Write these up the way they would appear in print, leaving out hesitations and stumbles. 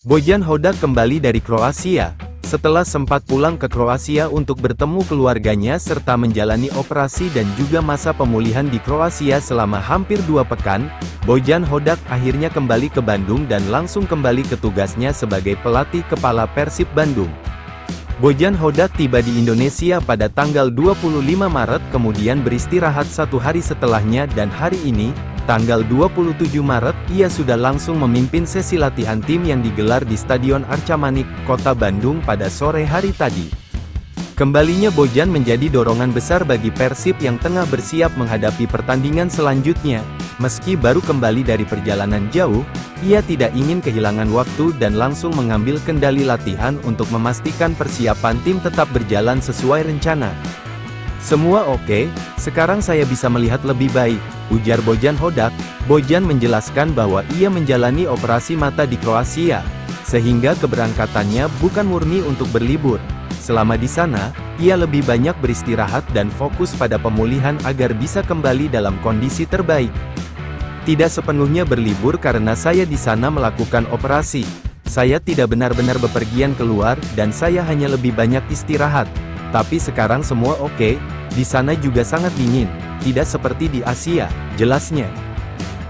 Bojan Hodak kembali dari Kroasia. Setelah sempat pulang ke Kroasia untuk bertemu keluarganya serta menjalani operasi dan juga masa pemulihan di Kroasia selama hampir 2 pekan, Bojan Hodak akhirnya kembali ke Bandung dan langsung kembali ke tugasnya sebagai pelatih kepala Persib Bandung. Bojan Hodak tiba di Indonesia pada tanggal 25 Maret kemudian beristirahat 1 hari setelahnya dan hari ini, tanggal 27 Maret, ia sudah langsung memimpin sesi latihan tim yang digelar di Stadion Arca Manik, Kota Bandung pada sore hari tadi. Kembalinya Bojan menjadi dorongan besar bagi Persib yang tengah bersiap menghadapi pertandingan selanjutnya. Meski baru kembali dari perjalanan jauh, ia tidak ingin kehilangan waktu dan langsung mengambil kendali latihan untuk memastikan persiapan tim tetap berjalan sesuai rencana. "Semua oke, sekarang saya bisa melihat lebih baik," ujar Bojan Hodak. Bojan menjelaskan bahwa ia menjalani operasi mata di Kroasia, sehingga keberangkatannya bukan murni untuk berlibur. Selama di sana, ia lebih banyak beristirahat dan fokus pada pemulihan agar bisa kembali dalam kondisi terbaik. "Tidak sepenuhnya berlibur karena saya di sana melakukan operasi. Saya tidak benar-benar bepergian keluar dan saya hanya lebih banyak istirahat. Tapi sekarang semua oke, di sana juga sangat dingin, tidak seperti di Asia," jelasnya.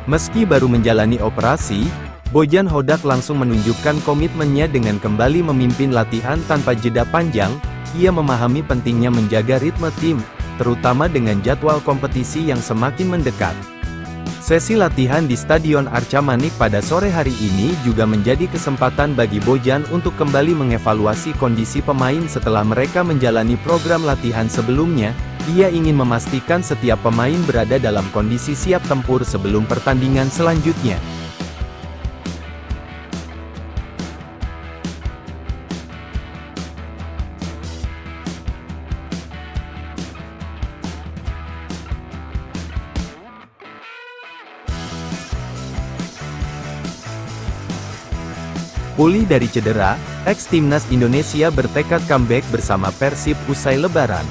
Meski baru menjalani operasi, Bojan Hodak langsung menunjukkan komitmennya dengan kembali memimpin latihan tanpa jeda panjang. Ia memahami pentingnya menjaga ritme tim, terutama dengan jadwal kompetisi yang semakin mendekat. Sesi latihan di Stadion Arca Manik pada sore hari ini juga menjadi kesempatan bagi Bojan untuk kembali mengevaluasi kondisi pemain setelah mereka menjalani program latihan sebelumnya. Ia ingin memastikan setiap pemain berada dalam kondisi siap tempur sebelum pertandingan selanjutnya. Pulih dari cedera, ex-timnas Indonesia bertekad comeback bersama Persib usai Lebaran.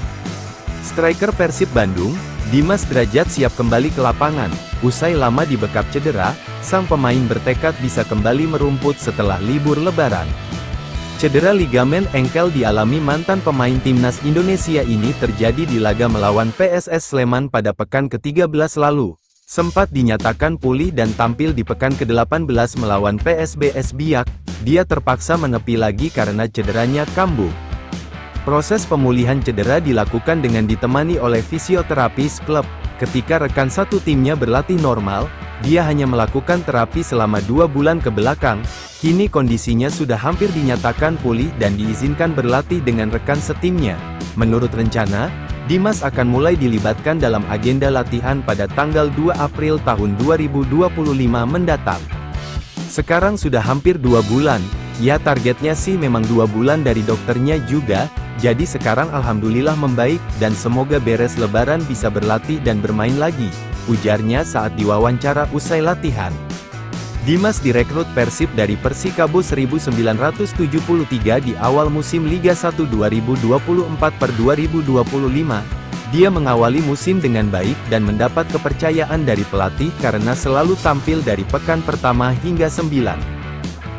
Striker Persib Bandung, Dimas Drajat siap kembali ke lapangan. Usai lama dibekap cedera, sang pemain bertekad bisa kembali merumput setelah libur Lebaran. Cedera ligamen engkel dialami mantan pemain timnas Indonesia ini terjadi di laga melawan PSS Sleman pada pekan ke-13 lalu. Sempat dinyatakan pulih dan tampil di pekan ke-18 melawan PSBS Biak, dia terpaksa menepi lagi karena cederanya kambuh. Proses pemulihan cedera dilakukan dengan ditemani oleh fisioterapis klub. Ketika rekan satu timnya berlatih normal, dia hanya melakukan terapi selama 2 bulan ke belakang. Kini kondisinya sudah hampir dinyatakan pulih dan diizinkan berlatih dengan rekan setimnya. Menurut rencana, Dimas akan mulai dilibatkan dalam agenda latihan pada tanggal 2 April tahun 2025 mendatang. Sekarang sudah hampir 2 bulan, ya targetnya sih memang 2 bulan dari dokternya juga, jadi sekarang alhamdulillah membaik, dan semoga beres Lebaran bisa berlatih dan bermain lagi, ujarnya saat diwawancara usai latihan. Dimas direkrut Persib dari Persikabo 1973 di awal musim Liga 1 2024/2025. Dia mengawali musim dengan baik dan mendapat kepercayaan dari pelatih karena selalu tampil dari pekan pertama hingga 9.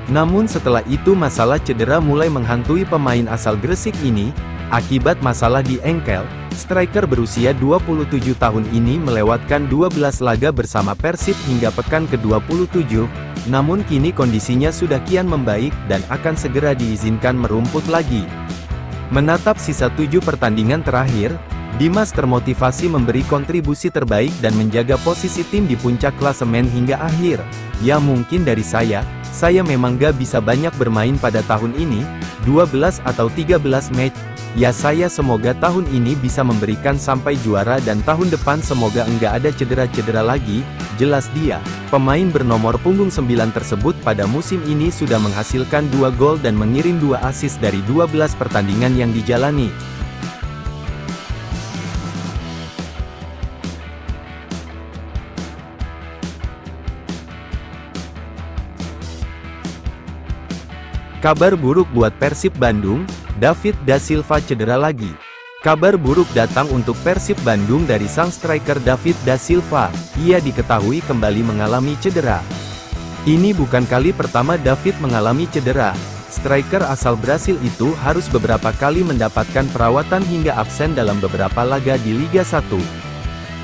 Namun setelah itu masalah cedera mulai menghantui pemain asal Gresik ini. Akibat masalah di engkel, striker berusia 27 tahun ini melewatkan 12 laga bersama Persib hingga pekan ke-27, namun kini kondisinya sudah kian membaik dan akan segera diizinkan merumput lagi. Menatap sisa 7 pertandingan terakhir, Dimas termotivasi memberi kontribusi terbaik dan menjaga posisi tim di puncak klasemen hingga akhir. "Ya mungkin dari saya memang gak bisa banyak bermain pada tahun ini, 12 atau 13 match. Ya saya semoga tahun ini bisa memberikan sampai juara dan tahun depan semoga enggak ada cedera-cedera lagi," jelas dia. Pemain bernomor punggung 9 tersebut pada musim ini sudah menghasilkan 2 gol dan mengirim 2 assist dari 12 pertandingan yang dijalani. Kabar buruk buat Persib Bandung, David da Silva cedera lagi. Kabar buruk datang untuk Persib Bandung dari sang striker David da Silva. Ia diketahui kembali mengalami cedera. Ini bukan kali pertama David mengalami cedera. Striker asal Brasil itu harus beberapa kali mendapatkan perawatan hingga absen dalam beberapa laga di Liga 1.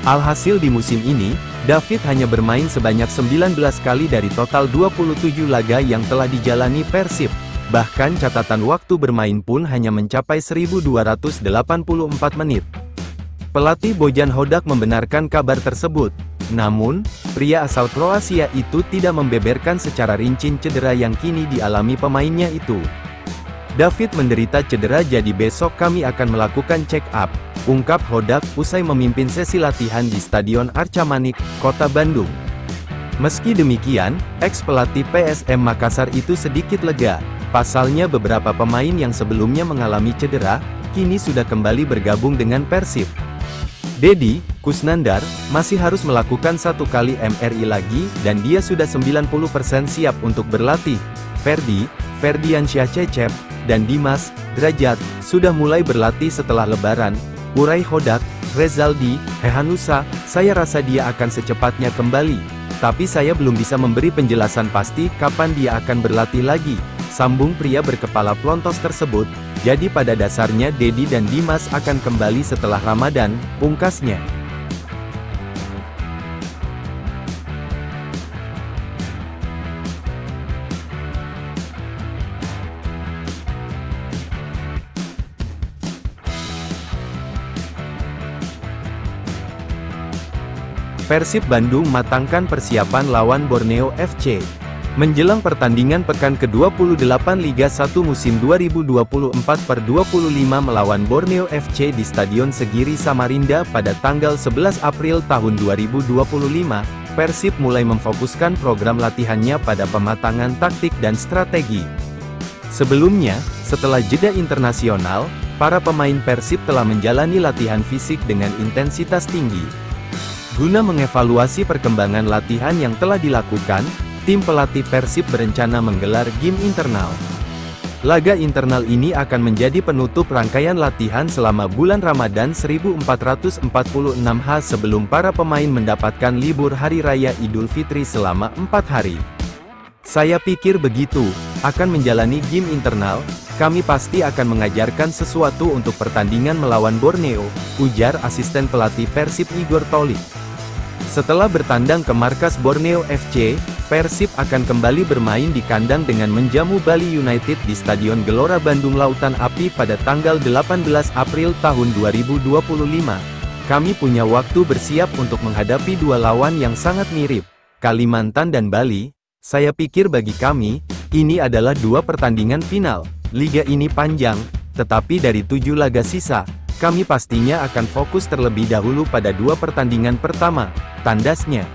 Alhasil di musim ini, David hanya bermain sebanyak 19 kali dari total 27 laga yang telah dijalani Persib. Bahkan catatan waktu bermain pun hanya mencapai 1284 menit. Pelatih Bojan Hodak membenarkan kabar tersebut. Namun, pria asal Kroasia itu tidak membeberkan secara rinci cedera yang kini dialami pemainnya itu. David menderita cedera, jadi besok kami akan melakukan check up, ungkap Hodak usai memimpin sesi latihan di Stadion Arca Manik, Kota Bandung. Meski demikian, ex-pelatih PSM Makassar itu sedikit lega. Pasalnya beberapa pemain yang sebelumnya mengalami cedera, kini sudah kembali bergabung dengan Persib. Deddy Kusnandar masih harus melakukan 1 kali MRI lagi, dan dia sudah 90% siap untuk berlatih. Ferdiansyah Cecep, dan Dimas Drajat sudah mulai berlatih setelah Lebaran, urai Hodak. Rezaldi Hehanusa, saya rasa dia akan secepatnya kembali. Tapi saya belum bisa memberi penjelasan pasti kapan dia akan berlatih lagi, sambung pria berkepala plontos tersebut. Jadi pada dasarnya Deddy dan Dimas akan kembali setelah Ramadan, pungkasnya. Persib Bandung matangkan persiapan lawan Borneo FC. Menjelang pertandingan pekan ke-28 Liga 1 musim 2024/25 melawan Borneo FC di Stadion Segiri Samarinda pada tanggal 11 April tahun 2025, Persib mulai memfokuskan program latihannya pada pematangan taktik dan strategi. Sebelumnya, setelah jeda internasional, para pemain Persib telah menjalani latihan fisik dengan intensitas tinggi. Guna mengevaluasi perkembangan latihan yang telah dilakukan, tim pelatih Persib berencana menggelar game internal. Laga internal ini akan menjadi penutup rangkaian latihan selama bulan Ramadan 1446 sebelum para pemain mendapatkan libur Hari Raya Idul Fitri selama 4 hari. Saya pikir begitu, akan menjalani game internal, kami pasti akan mengajarkan sesuatu untuk pertandingan melawan Borneo, ujar asisten pelatih Persib Igor Tolik. Setelah bertandang ke markas Borneo FC, Persib akan kembali bermain di kandang dengan menjamu Bali United di Stadion Gelora Bandung Lautan Api pada tanggal 18 April tahun 2025. Kami punya waktu bersiap untuk menghadapi dua lawan yang sangat mirip, Kalimantan dan Bali. Saya pikir bagi kami, ini adalah dua pertandingan final. Liga ini panjang, tetapi dari 7 laga sisa, kami pastinya akan fokus terlebih dahulu pada dua pertandingan pertama, tandasnya.